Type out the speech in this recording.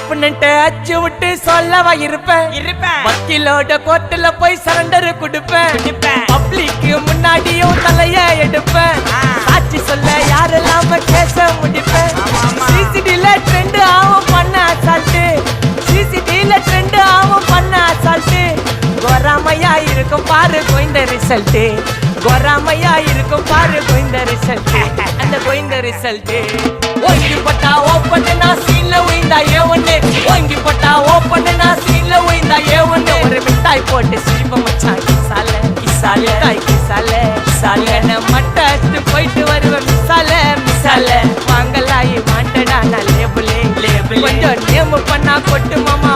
அப்படின்ட்டு அச்சு விட்டு சொல்லவா இருப்பேன் வக்கீலோட கோர்ட்டுல போய் சரண்டர் கொடுப்பேன் பப்ளிக்கு முன்னாடியும் தலைய எடுப்பேன் சாட்சி சொல்ல யாரெல்லாம கேச முடிப்பேன் சிசிடில ட்ரெண்ட் ஆகும் பண்ண அசால்ட்டு சிசிடில ட்ரெண்ட் ஆகும் பண்ண அசால்ட்டு கோராமையா இருக்கும் பாரு கோயிந்த ரிசல்ட் கோராமையா இருக்கும் பாரு கோயிந்த ரிசல்ட் அந்த கோயிந்த ரிசல்ட் ஓங்கி பட்டா ஓப்பன் நான் சீன்ல உயிந்தா ஏவன்னு ஓங்கி பட்டா ஓப்பன் நான் சீன்ல உயிந்தா ஏவன்னு ஒரு மிட்டாய் போட்டு சிரிப்ப மச்சான் கிசால கிசால தாய் கிசால கிசால மட்டாச்சு போயிட்டு வருவேன் மிசால மிசால வாங்கலாயி வாண்டடா நான் லேபிளே லேபிள் கொஞ்சம் நேம் பண்ணா கொட்டு மாமா